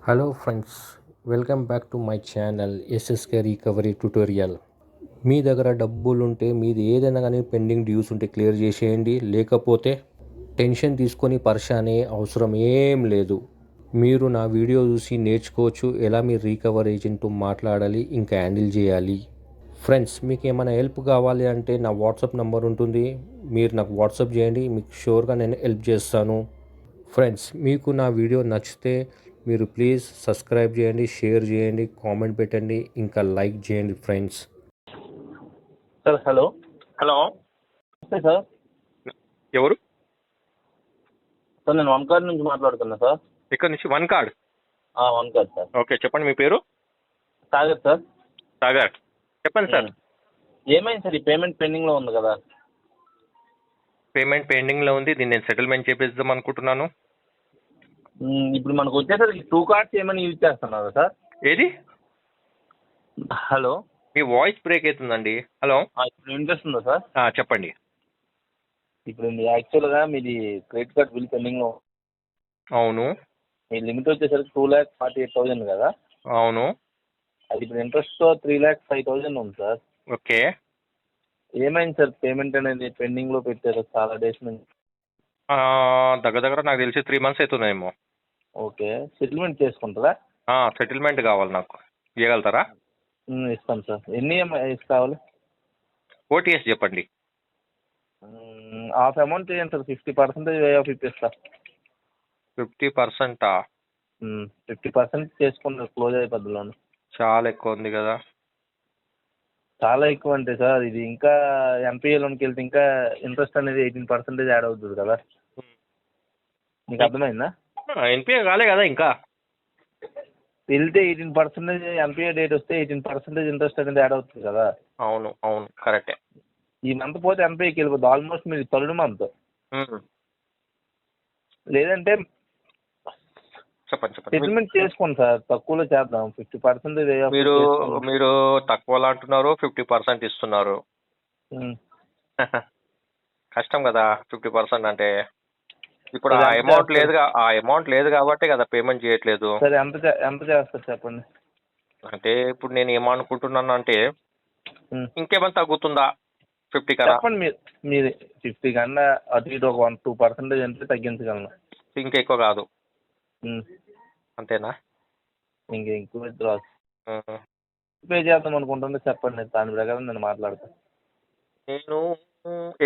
Hello friends, welcome back to my channel SSK recovery tutorial. మీ దగ్గర డబ్బులుంటే మీది ఏదైనా కానీ పెండింగ్ డ్యూస్ ఉంటే క్లియర్ చేసేయండి. లేకపోతే టెన్షన్ తీసుకొని పరిశానే అవసరం ఏం లేదు. మీరు నా వీడియో చూసి నేర్చుకోవచ్చు ఎలా మీరు రికవరీ ఏజెంట్తో మాట్లాడాలి, ఇంకా హ్యాండిల్ చేయాలి. ఫ్రెండ్స్, మీకు ఏమైనా హెల్ప్ కావాలి అంటే నా వాట్సాప్ నెంబర్ ఉంటుంది. మీరు నాకు వాట్సాప్ చేయండి, మీకు షూర్గా నేను హెల్ప్ చేస్తాను. ఫ్రెండ్స్, మీకు నా వీడియో నచ్చితే మీరు ప్లీజ్ సబ్స్క్రైబ్ చేయండి, షేర్ చేయండి, కామెంట్ పెట్టండి, ఇంకా లైక్ చేయండి ఫ్రెండ్స్. Sir hello. హలో, నమస్తే సార్. ఎవరు? సార్ నేను వన్ కార్డ్ నుంచి మాట్లాడుతున్నా సార్. ఇక్కడ నుంచి one card. One card sir. Okay, చెప్పండి. మీ పేరు? సాగర్ సార్. సాగర్, చెప్పండి సార్. ఏమైంది సార్, ఈ పేమెంట్ పెండింగ్లో ఉంది కదా? పేమెంట్ పెండింగ్లో ఉంది. దీన్ని నేను సెటిల్మెంట్ చేపిద్దాం అనుకుంటున్నాను. ఇప్పుడు మనకు వచ్చేసరికి 2 కార్డ్స్ ఏమైనా యూజ్ చేస్తున్నారా సార్? ఏది? హలో, మీ వాయిస్ బ్రేక్ అవుతుందండి. హలో, ఇప్పుడు వినిపిస్తుందా సార్? చెప్పండి. ఇప్పుడు యాక్చువల్గా మీది క్రెడిట్ కార్డ్ బిల్ పెండింగ్లో. అవును. మీ లిమిట్ వచ్చేసరికి 2,48,000 కదా? అవును. అది ఇప్పుడు ఇంట్రెస్ట్తో 3,05,000 ఉంది సార్. ఓకే. ఏమైంది సార్, పేమెంట్ అనేది పెండింగ్లో పెట్టారు చాలా డేస్ నుంచి. దగ్గర నాకు తెలిసి 3 months అవుతున్నాయేమో. ఓకే, సెటిల్మెంట్ చేసుకుంటారా? సెటిల్మెంట్ కావాలి నాకు. ఇవ్వగలుగుతారా? ఇస్తాం సార్. ఎన్ని EMIs కావాలి? ఓటీఎస్ చెప్పండి. హాఫ్ అమౌంట్ చేయండి సార్, 50% వే ఆఫ్ ఇప్పిస్తా. 50%? 50% చేసుకుంటారు, క్లోజ్ అయిపోద్ది లోన్. చాలా ఎక్కువ ఉంది కదా. చాలా ఎక్కువ అంటే సార్, ఇది ఇంకా ఎన్పిఏ లోన్కి వెళ్తే ఇంకా ఇంట్రెస్ట్ అనేది 18% యాడ్ అవుతుంది కదా. మీకు అర్థమైందా? ఎన్పిఏ కాలే కదా ఇంకా. వెళ్తే 18% ఎన్పిఏ డేట్ వస్తే 18% ఇంట్రెస్ట్ అనేది యాడ్ అవుతుంది కదా. అవును అవును, కరెక్టే. ఈ మంత్ పోతే ఎన్పిఏకి వెళ్ళిపోతుంది. ఆల్మోస్ట్ మీరు 3rd month. లేదంటే చెప్పండి చెప్పండి. సెటిల్మెంట్ చేసుకోండి సార్, తక్కువలో చేద్దాం. 50% వే ఆఫ్ మీరు మీరు తక్కువలో అంటున్నారు, 50% ఇస్తున్నారు. కష్టం కదా 50% అంటే. ఇప్పుడు ఆ అమౌంట్ లేదు కాబట్టి కదా పేమెంట్ చేయట్లేదు. సరే, ఎంత చేస్తారు చెప్పండి. అంటే ఇప్పుడు నేను ఏమనుకుంటున్నాను అంటే, ఇంకేమైనా తగ్గుతుందా 50 కన్నా? చెప్పండి. మీరు 50 కన్నా అటు ఇటు ఒక 1-2% అంటే తగ్గించగలను. ఇంకా ఎక్కువ కాదు. అంతేనా? ఇంకెక్కువ రాదు. పే చేద్దాం అనుకుంటుంటే చెప్పండి, దాని ప్రకారం నేను మాట్లాడతాను. నేను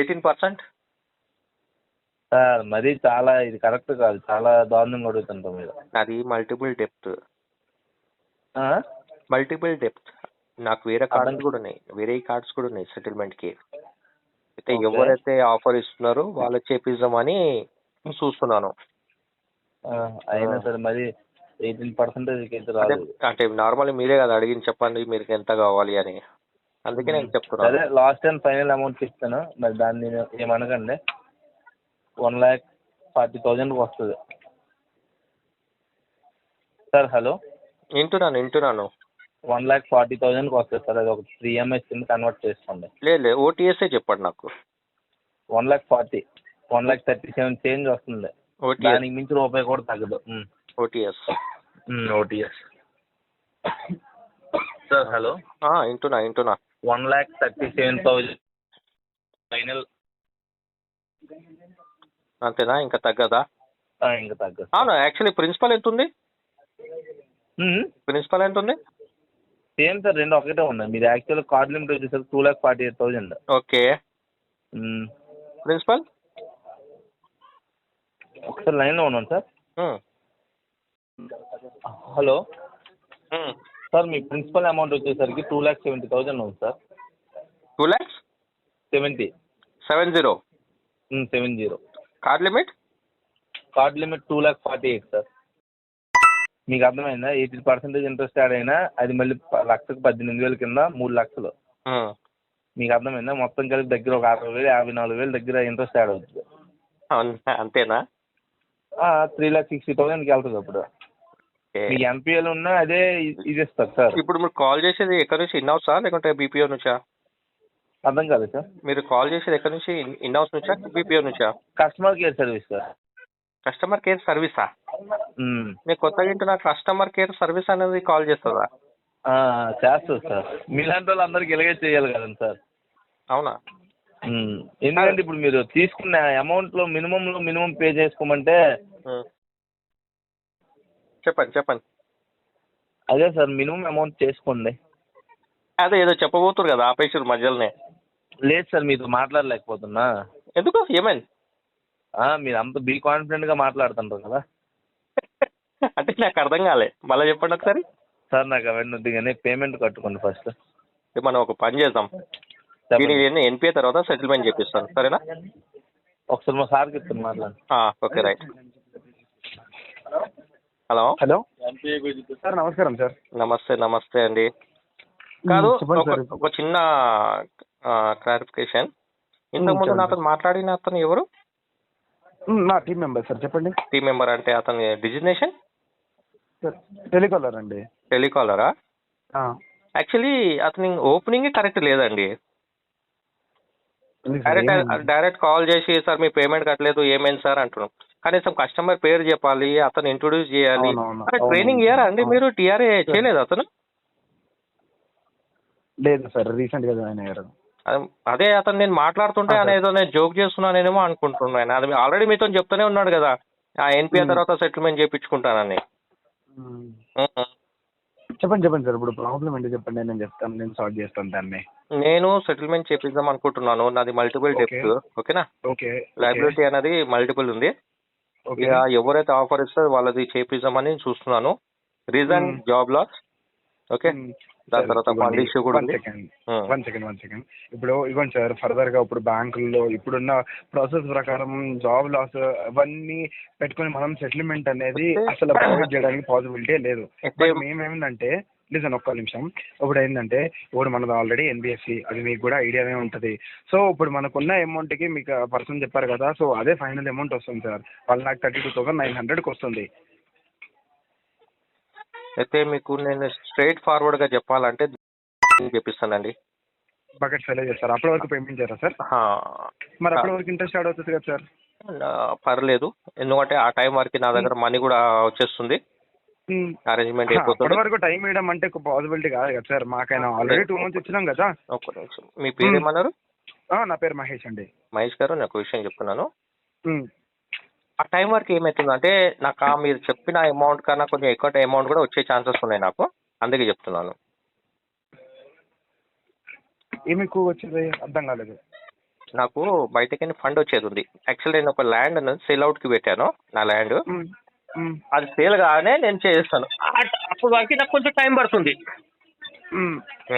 18%. సార్ మరీ చాలా ఇది కరెక్ట్ కాదు, చాలా దారుణంగా అడుగుతుంటాం మీరు. అది మల్టిపుల్ డెప్త్. నాకు వేరే కార్డ్స్ కూడా ఉన్నాయి, సెటిల్మెంట్కి. అయితే ఎవరైతే ఆఫర్ ఇస్తున్నారో వాళ్ళకి చేపిద్దామని చూస్తున్నాను. అయినా సరే మరి 18% అయితే రాదు. అంటే నార్మల్ మీరే కదా అడిగింది, చెప్పండి మీరు ఎంత కావాలి అని. అందుకే నేను చెప్తున్నాను. సరే, లాస్ట్ అండ్ ఫైనల్ అమౌంట్ ఇస్తాను, మరి దాన్ని ఏమనకండి. 1,40,000 వస్తుంది సార్. హలో, వింటున్నాను. 1,40,000 వస్తుంది సార్. అది ఒక 3 EMIs కింద కన్వర్ట్ చేసుకోండి. లేదు, ఓటీఎస్ఏ చెప్పండి నాకు. 1,40,000, 1,37,000 చేంజ్ వస్తుంది. దానికి మించి రూపాయి కూడా తగ్గదు. OTS sir. హలో, వింటున్నా. 1,37,000 ఫైనల్. అంతేనా? ఇంకా తగ్గదా? ఇంకా తగ్గదు. అవును. యాక్చువల్లీ ప్రిన్సిపల్ ఎంత ఉంది? సేమ్ సార్, రెండు ఒకటే ఉన్నాయి. మీరు యాక్చువల్ కార్డ్ లిమిట్ వచ్చేసరికి 2,48,000. ఓకే. ప్రిన్సిపల్ ఒకసారి లైన్లో ఉన్నాను సార్. హలో సార్, మీ ప్రిన్సిపల్ అమౌంట్ వచ్చేసరికి 2,70,000 ఉంది సార్. 2,70,000. 70. Card limit 2,48,000 sir. మీకు అర్థమైందా? 18% ఇంట్రెస్ట్ యాడ్ అయినా అది మళ్ళీ లక్షకు 18,000 కింద 3 లక్షలు. మీకు అర్థమైందా? మొత్తం కలిపి దగ్గర ఒక 60,000, 54,000 దగ్గర ఇంట్రెస్ట్ యాడ్ అవుతుంది. అంతేనా? 3,60,000కి వెళ్తుంది అప్పుడు. మీకు ఎన్పిఎల్ ఉన్నా అదే ఇది ఇస్తారు సార్. ఇప్పుడు మీరు కాల్ చేసేది ఎక్కడి నుంచి? ఇన్ హౌసా లేకుంటే బీపీఓ నుంచా? అర్థం కాదు సార్. మీరు కాల్ చేసేది ఎక్కడి నుంచి? ఇన్ హౌస్ నుంచా బీపీఓ నుంచా? Customer care service sir. Customer care సర్వీసా? ఉమ్. నేను కొత్తగా వింటున్నా, కస్టమర్ కేర్ సర్వీస్ అనేది కాల్ చేస్తుందా? చేస్తుంది సార్. మీలాంటి వాళ్ళు అందరికి ఇలాగే చేయాలి కదండి సార్. అవునా? ఎందుకంటే ఇప్పుడు మీరు తీసుకున్న అమౌంట్లో మినిమం పే చేసుకోమంటే చెప్పండి. అదే సార్, మినిమం అమౌంట్ చేసుకోండి. అదే ఏదో చెప్పబోతురు కదా, ఆపేసారు మధ్యలోనే. లేదు సార్, మీతో మాట్లాడలేకపోతున్నా. ఎందుకు, ఏమైంది? మీరు అంత బీ కాన్ఫిడెంట్గా మాట్లాడుతుంటారు కదా అంటే నాకు అర్థం కాలే, మళ్ళీ చెప్పండి ఒకసారి. సార్ నాకు అవన్నీ వద్దు కానీ పేమెంట్ కట్టుకోండి ఫస్ట్. మనం ఒక పని చేద్దాం, దీని ఎన్పిఏ తర్వాత సెటిల్మెంట్ చేపిస్తాను, సరేనా? ఒకసారి మా సార్కి ఇస్తాను మాట్లాడు. Okay, right. హలో సార్ నమస్కారం సార్. నమస్తే అండి. కాదు, చెప్పండి సార్. ఒక చిన్న క్లారిఫికేషన్. ఇంతకుముందు నాతో మాట్లాడిన అతను ఎవరు? నా టీం మెంబర్ సార్, చెప్పండి. టీం మెంబర్ అంటే అతని డిజిగ్నేషన్? సార్ టెలికాలర్ అండి. టెలికాలరా? యాక్చువల్లీ అతని ఓపెనింగ్ కరెక్ట్ లేదండి. డైరెక్ట్ కాల్ చేసి సార్ మీ పేమెంట్ కట్టలేదు ఏమైంది సార్ అంటున్నాం. కనీసం కస్టమర్ పేరు చెప్పాలి, అతను ఇంట్రొడ్యూస్ చేయాలి. ట్రైనింగ్ ఇయ్యారా అండి మీరు? టీఆర్ఏ చేయలేదు అతను? లేదు సార్, రీసెంట్ గా జాయిన్ అయ్యారు. అదే అతను నేను మాట్లాడుతుంటే అనేదో నేను జోక్ చేస్తున్నానేమో అనుకుంటున్నాను. అది ఆల్రెడీ మీతో చెప్తూనే ఉన్నాడు కదా, ఆ ఎన్పిఏ తర్వాత సెటిల్మెంట్ చేయించుకుంటానని. చెప్పండి సార్, ఇప్పుడు ప్రాబ్లం ఏంటో చెప్పండి, నేను చెప్తాను, నేను సాల్వ్ చేస్తాను దాన్ని. నేను సెటిల్మెంట్ చేపిద్దాం అనుకుంటున్నాను. నాది మల్టిపుల్ డెప్త్. ఓకేనా? ఓకే. లయబిలిటీ అనేది మల్టిపుల్ ఉంది. ఇక ఎవరైతే ఆఫర్ ఇస్తారో వాళ్ళది చేపిద్దామని చూస్తున్నాను. Reason job loss. ఓకే, దాని తర్వాత ఫండ్ ఇష్యూ కూడా ఉంది. One second. ఇప్పుడు ఇవ్వండి సార్, ఫర్దర్ గా ఇప్పుడు బ్యాంకుల్లో ఇప్పుడున్న ప్రాసెస్ ప్రకారం జాబ్ లాస్ అవన్నీ పెట్టుకుని మనం సెటిల్మెంట్ అనేది అసలు ప్రొవైడ్ చేయడానికి పాసిబిలిటీ లేదు. మేమేంటంటే లిజన్ ఒక్క నిమిషం. ఇప్పుడు ఏంటంటే ఇప్పుడు మనది ఆల్రెడీ ఎన్బిఎఫ్సి, అది మీకు కూడా ఐడియానే ఉంటుంది. సో ఇప్పుడు మనకున్న అమౌంట్కి మీకు పర్సన్ చెప్పారు కదా, సో అదే ఫైనల్ అమౌంట్ వస్తుంది సార్. 1,32,900 వస్తుంది. అయితే మీకు నేను స్ట్రైట్ ఫార్వర్డ్ గా చెప్పాలంటే చెప్పిస్తానండి. బకెట్ ఫెయిల్ చేస్తారు, అప్పటి వరకు పేమెంట్ చేయరా సార్? మరి అప్పటి వరకు ఇంట్రెస్ట్ యాడ్ అవుతుంది కదా సార్? పర్లేదు, ఎందుకంటే ఆ టైం వరకు నా దగ్గర మనీ కూడా వచ్చేస్తుంది, అరేంజ్మెంట్ అయిపోతుంది. అప్పటి వరకు టైం ఇవ్వడం అంటే పాసిబిలిటీ కాదు కదా సార్. మాకైనా ఆల్రెడీ 2 months ఇచ్చినాం కదా. ఒక్క నిమిషం, మీ పేరు ఏమన్నారు? నా పేరు మహేష్ అండి. మహేష్ గారు, నాకు విషయం చెప్తున్నాను. ఆ టైం వరకు ఏమవుతుంది అంటే నాకు మీరు చెప్పిన అమౌంట్ కన్నా కొంచెం ఎక్కువ అమౌంట్ కూడా వచ్చే ఛాన్సెస్ ఉన్నాయి నాకు, అందుకే చెప్తున్నాను. ఏమి ఎక్కువ వచ్చేది అర్థం కాలేదు నాకు. బయటకి ఫండ్ వచ్చేది ఉంది. యాక్చువల్లీ నేను ఒక ల్యాండ్ అనేది సేల్ అవుట్ కి పెట్టాను, నా ల్యాండ్. అది సేల్ గానే నేను చేస్తాను. అప్పుడు వరకు నాకు కొంచెం టైం పడుతుంది.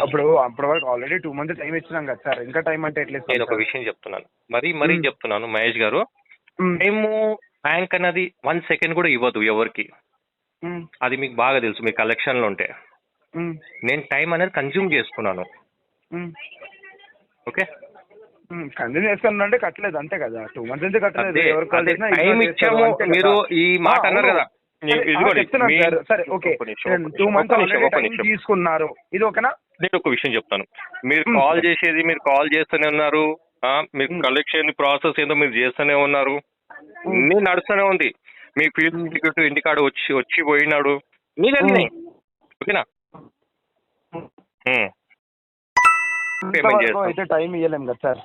అప్పటి వరకు ఆల్రెడీ 2 months టైం ఇచ్చినాం కదా సార్, ఇంకా టైం అంటే ఎట్లా? నేను ఒక విషయం చెప్తున్నాను, మరీ చెప్తున్నాను మహేష్ గారు. మేము బ్యాంక్ అన్నది 1 second కూడా ఇవ్వదు ఎవరికి. అది మీకు బాగా తెలుసు, మీ కలెక్షన్లో ఉంటే. నేను టైం అనేది కన్జ్యూమ్ చేసుకున్నాను. ఓకే, కన్జ్యూమ్ చేసుకున్నా అంటే కట్టలేదు అంతే కదా. 2 months నుంచి కట్టలేదు. టైం ఇచ్చాము, మీరు ఈ మాట అన్నారు కదా. సరే ఓకే, 2 months టైం తీసుకున్నారు, ఇది ఓకేనా? నేను ఒక విషయం చెప్తాను. మీరు కాల్ చేసేది, మీరు కాల్ చేస్తూనే ఉన్నారు. మీరు కలెక్షన్ ప్రాసెస్ ఏదో మీరు చేస్తూనే ఉన్నారు, అన్నీ నడుస్తూనే ఉంది. మీ ఫీల్డ్ ఎగ్జిక్యూటివ్ ఇంటికాడ వచ్చి పోయినాడు, మీదన్నీ ఓకేనా? పేమెంట్ చేస్తాం. టైం ఇవ్వలేము కదా సార్.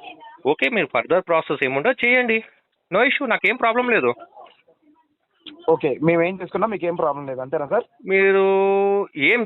ఓకే, మీరు ఫర్దర్ ప్రాసెస్ ఏముంటో చేయండి, నో ఇష్యూ, నాకేం ప్రాబ్లం లేదు. ఓకే, మేము ఏం చేసుకున్నా మీకు ఏం ప్రాబ్లం లేదు అంతేనా సార్? మీరు ఏం